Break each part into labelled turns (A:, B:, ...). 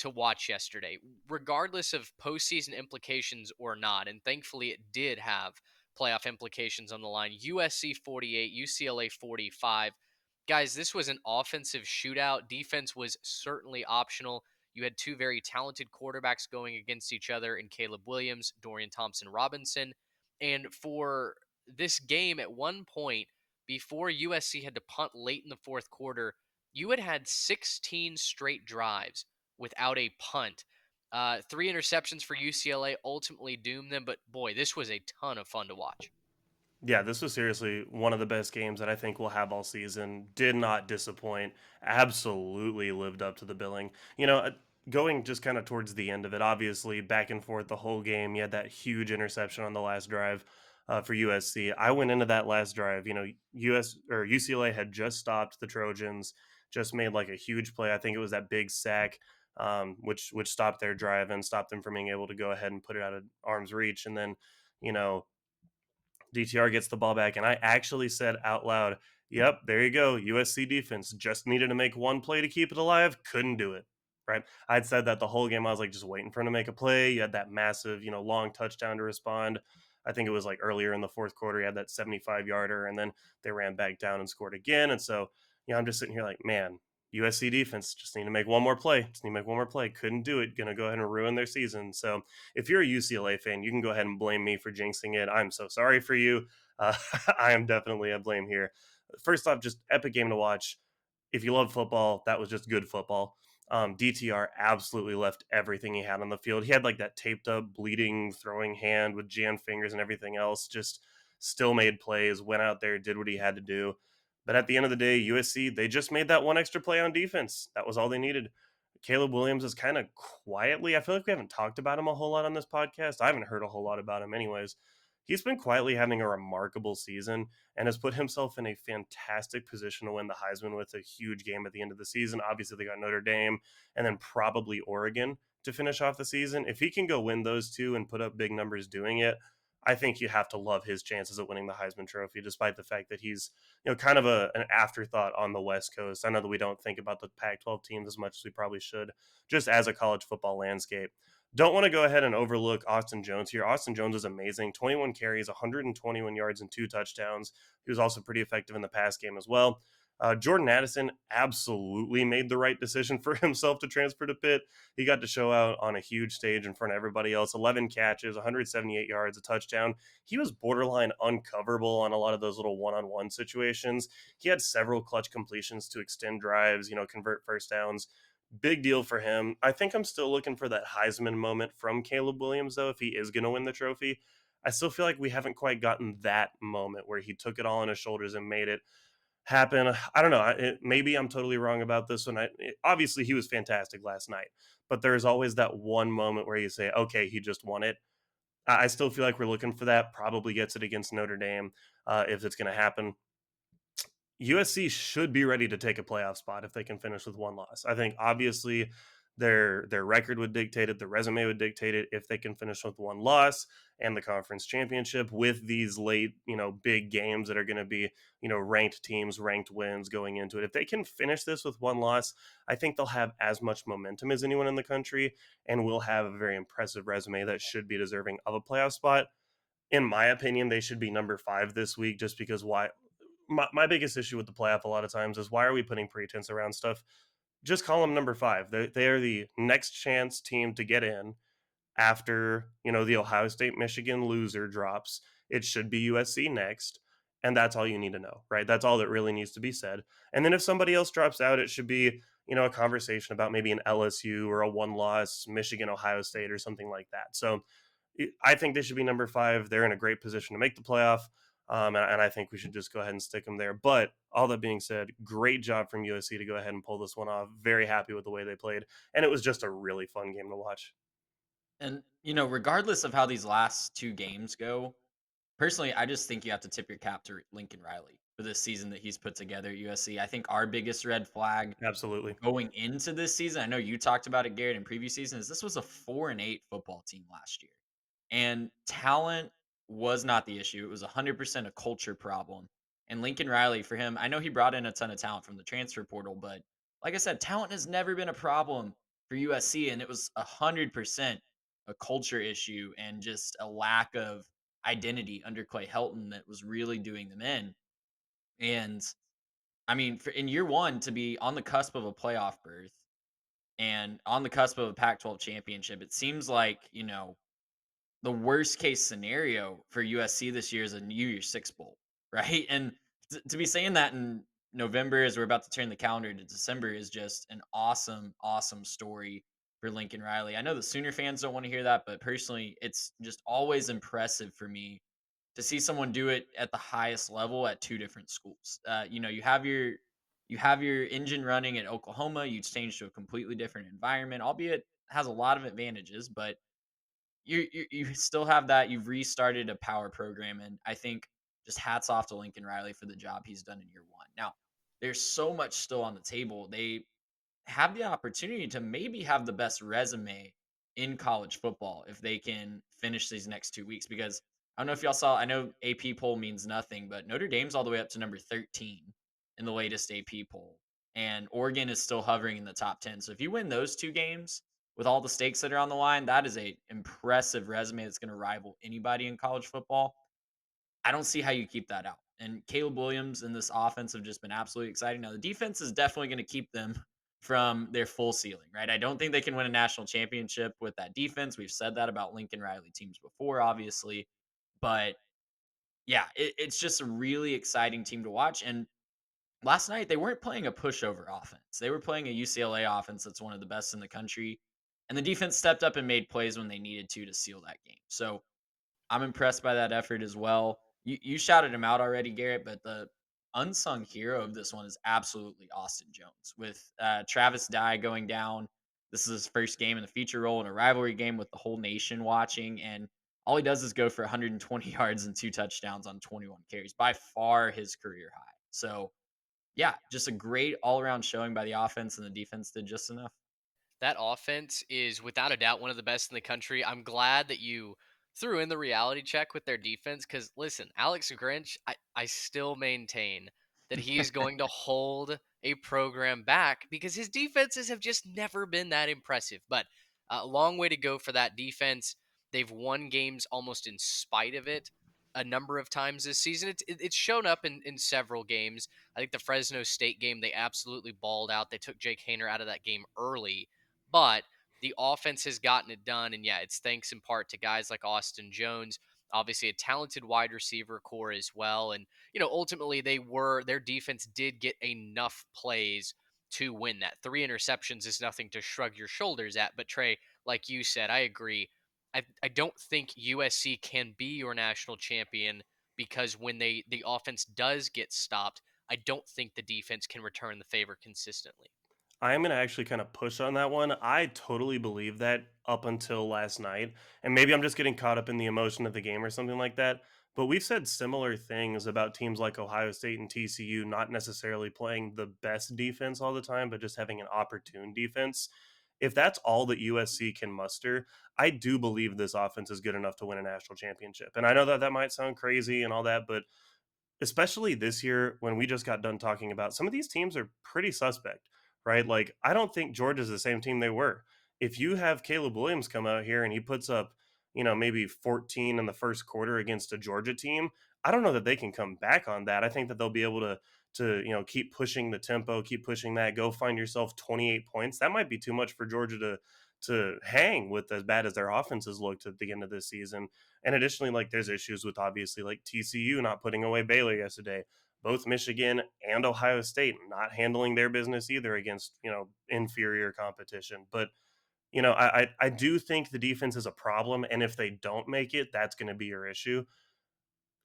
A: to watch yesterday, regardless of postseason implications or not. And thankfully, it did have playoff implications on the line. USC 48, UCLA 45. Guys, this was an offensive shootout. Defense was certainly optional. You had two very talented quarterbacks going against each other in Caleb Williams, Dorian Thompson Robinson. And for this game, at one point, before USC had to punt late in the fourth quarter, you had 16 straight drives without a punt. Three interceptions for UCLA ultimately doomed them, but boy, this was a ton of fun to watch.
B: Yeah, this was seriously one of the best games that I think we'll have all season. Did not disappoint. Absolutely lived up to the billing. Going just kind of towards the end of it, obviously back and forth the whole game. You had that huge interception on the last drive for USC. I went into that last drive. US or UCLA had just stopped the Trojans, just made like a huge play. I think it was that big sack, which stopped their drive and stopped them from being able to go ahead and put it out of arm's reach. And then, you know, DTR gets the ball back, and I actually said out loud, "Yep, there you go. USC defense just needed to make one play to keep it alive. Couldn't do it." Right? I'd said that the whole game. I was like just waiting for him to make a play. You had that massive, long touchdown to respond. I think it was like earlier in the fourth quarter. He had that 75-yarder, and then they ran back down and scored again. And so, I'm just sitting here like, man, USC defense just need to make one more play. Just need to make one more play. Couldn't do it. Going to go ahead and ruin their season. So if you're a UCLA fan, you can go ahead and blame me for jinxing it. I'm so sorry for you. I am definitely at blame here. First off, just epic game to watch. If you love football, that was just good football. DTR absolutely left everything he had on the field. He had like that taped up, bleeding, throwing hand with jammed fingers and everything else. Just still made plays, went out there, did what he had to do. But at the end of the day, USC, they just made that one extra play on defense. That was all they needed. Caleb Williams is kind of quietly, I feel like we haven't talked about him a whole lot on this podcast. I haven't heard a whole lot about him, anyways. He's been quietly having a remarkable season and has put himself in a fantastic position to win the Heisman with a huge game at the end of the season. Obviously, they got Notre Dame and then probably Oregon to finish off the season. If he can go win those two and put up big numbers doing it, I think you have to love his chances of winning the Heisman Trophy, despite the fact that he's kind of an afterthought on the West Coast. I know that we don't think about the Pac-12 teams as much as we probably should, just as a college football landscape. Don't want to go ahead and overlook Austin Jones here. Austin Jones is amazing. 21 carries, 121 yards, and 2 touchdowns. He was also pretty effective in the pass game as well. Jordan Addison absolutely made the right decision for himself to transfer to Pitt. He got to show out on a huge stage in front of everybody else. 11 catches, 178 yards, a touchdown. He was borderline uncoverable on a lot of those little one-on-one situations. He had several clutch completions to extend drives, convert first downs. Big deal for him. I think I'm still looking for that Heisman moment from Caleb Williams, though, if he is going to win the trophy. I still feel like we haven't quite gotten that moment where he took it all on his shoulders and made it happen. I don't know. Maybe I'm totally wrong about this one. Obviously, he was fantastic last night, but there's always that one moment where you say, okay, he just won it. I still feel like we're looking for that. Probably gets it against Notre Dame if it's going to happen. USC should be ready to take a playoff spot if they can finish with one loss. I think obviously their record would dictate it, the resume would dictate it if they can finish with one loss and the conference championship with these late, big games that are going to be, ranked teams, ranked wins going into it. If they can finish this with one loss, I think they'll have as much momentum as anyone in the country and will have a very impressive resume that should be deserving of a playoff spot. In my opinion, they should be number 5 this week just because my biggest issue with the playoff a lot of times is why are we putting pretense around stuff? Just call them number 5. They are the next chance team to get in after, the Ohio State Michigan loser drops. It should be USC next. And that's all you need to know, right? That's all that really needs to be said. And then if somebody else drops out, it should be, a conversation about maybe an LSU or a one loss Michigan, Ohio State or something like that. So I think they should be number 5. They're in a great position to make the playoff. And I think we should just go ahead and stick them there. But all that being said, great job from USC to go ahead and pull this one off. Very happy with the way they played. And it was just a really fun game to watch.
C: And, regardless of how these last two games go, personally, I just think you have to tip your cap to Lincoln Riley for this season that he's put together at USC. I think our biggest red flag
B: Absolutely.
C: going into this season, I know you talked about it, Garrett, in previous seasons, this was a 4-8 football team last year. And talent was not the issue. It was 100% a culture problem. And Lincoln Riley, for him, I know he brought in a ton of talent from the transfer portal, but like I said, talent has never been a problem for USC, and it was 100% a culture issue and just a lack of identity under Clay Helton that was really doing them in. And I mean, in year one to be on the cusp of a playoff berth and on the cusp of a Pac-12 championship, it seems like the worst case scenario for USC this year is a New Year's Six bowl, right? And to be saying that in November as we're about to turn the calendar to December is just an awesome, awesome story for Lincoln Riley. I know the Sooner fans don't want to hear that, but personally, it's just always impressive for me to see someone do it at the highest level at two different schools. You have your engine running at Oklahoma. You change to a completely different environment, albeit has a lot of advantages, but you still have that. You've restarted a power program, and I think just hats off to Lincoln Riley for the job he's done in year one. Now, there's so much still on the table. They have the opportunity to maybe have the best resume in college football if they can finish these next 2 weeks. Because I don't know if y'all saw, I know AP poll means nothing, but Notre Dame's all the way up to number 13 in the latest AP poll. And Oregon is still hovering in the top 10. So if you win those two games with all the stakes that are on the line, that is a impressive resume that's going to rival anybody in college football. I don't see how you keep that out. And Caleb Williams and this offense have just been absolutely exciting. Now, the defense is definitely going to keep them from their full ceiling, right? I don't think they can win a national championship with that defense. We've said that about Lincoln Riley teams before, obviously. But yeah, it's just a really exciting team to watch. And last night, they weren't playing a pushover offense. They were playing a UCLA offense that's one of the best in the country. And the defense stepped up and made plays when they needed to seal that game. So I'm impressed by that effort as well. You shouted him out already, Garrett, but the unsung hero of this one is absolutely Austin Jones. With Travis Dye going down, this is his first game in the feature role in a rivalry game with the whole nation watching, and all he does is go for 120 yards and 2 touchdowns on 21 carries, by far his career high. So, yeah, just a great all-around showing by the offense, and the defense did just enough.
A: That offense is without a doubt one of the best in the country. I'm glad that you threw in the reality check with their defense because, listen, Alex Grinch, I still maintain that he is going to hold a program back because his defenses have just never been that impressive. But a long way to go for that defense. They've won games almost in spite of it a number of times this season. It's shown up in several games. I think the Fresno State game, they absolutely balled out. They took Jake Hayner out of that game early, but the offense has gotten it done. And yeah, it's thanks in part to guys like Austin Jones, obviously a talented wide receiver core as well. And, ultimately their defense did get enough plays to win that. 3 interceptions is nothing to shrug your shoulders at. But Trey, like you said, I agree. I don't think USC can be your national champion because when the offense does get stopped, I don't think the defense can return the favor consistently.
B: I am going to actually kind of push on that one. I totally believe that up until last night. And maybe I'm just getting caught up in the emotion of the game or something like that. But we've said similar things about teams like Ohio State and TCU not necessarily playing the best defense all the time, but just having an opportune defense. If that's all that USC can muster, I do believe this offense is good enough to win a national championship. And I know that that might sound crazy and all that, but especially this year when we just got done talking about some of these teams are pretty suspect, right? Like, I don't think Georgia's the same team they were. If you have Caleb Williams come out here and he puts up, maybe 14 in the first quarter against a Georgia team, I don't know that they can come back on that. I think that they'll be able to keep pushing the tempo, keep pushing that, go find yourself 28 points. That might be too much for Georgia to hang with, as bad as their offenses looked at the end of this season. And additionally, like, there's issues with obviously like TCU not putting away Baylor yesterday. Both Michigan and Ohio State not handling their business either against, inferior competition. But, I do think the defense is a problem. And if they don't make it, that's going to be your issue.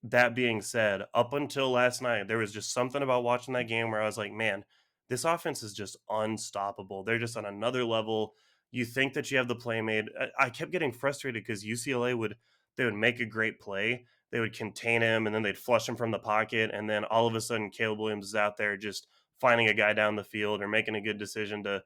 B: That being said, up until last night, there was just something about watching that game where I was like, man, this offense is just unstoppable. They're just on another level. You think that you have the play made. I kept getting frustrated because UCLA would make a great play. They would contain him and then they'd flush him from the pocket. And then all of a sudden Caleb Williams is out there just finding a guy down the field or making a good decision to,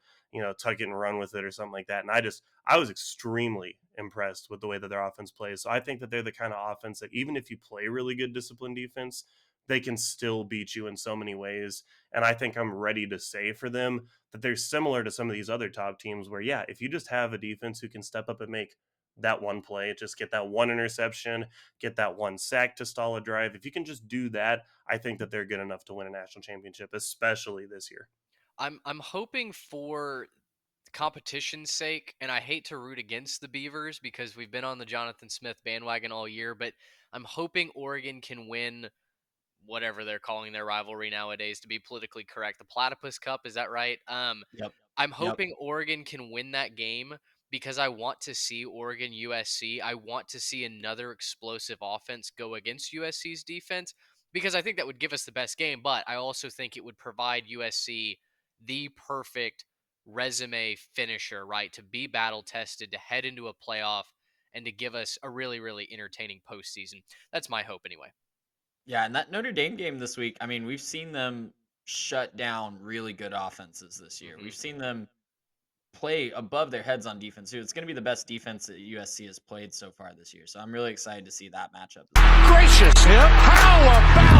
B: tuck it and run with it or something like that. And I was extremely impressed with the way that their offense plays. So I think that they're the kind of offense that even if you play really good disciplined defense, they can still beat you in so many ways. And I think I'm ready to say for them that they're similar to some of these other top teams where, yeah, if you just have a defense who can step up and make that one play, just get that one interception, get that one sack to stall a drive. If you can just do that, I think that they're good enough to win a national championship, especially this year.
A: I'm hoping for competition's sake, and I hate to root against the Beavers because we've been on the Jonathan Smith bandwagon all year, but I'm hoping Oregon can win whatever they're calling their rivalry nowadays to be politically correct. The Platypus Cup, is that right?
C: Yep.
A: I'm
C: Yep.
A: hoping Oregon can win that game because I want to see Oregon USC. I want to see another explosive offense go against USC's defense because I think that would give us the best game, but I also think it would provide USC the perfect resume finisher, right? To be battle tested, to head into a playoff, and to give us a really, really entertaining postseason. That's my hope anyway.
C: Yeah, and that Notre Dame game this week, I mean, we've seen them shut down really good offenses this year.
A: Hmm.
C: We've seen them play above their heads on defense too. It's going to be the best defense that USC has played so far this year. So I'm really excited to see that matchup.
D: Gracious hip. How about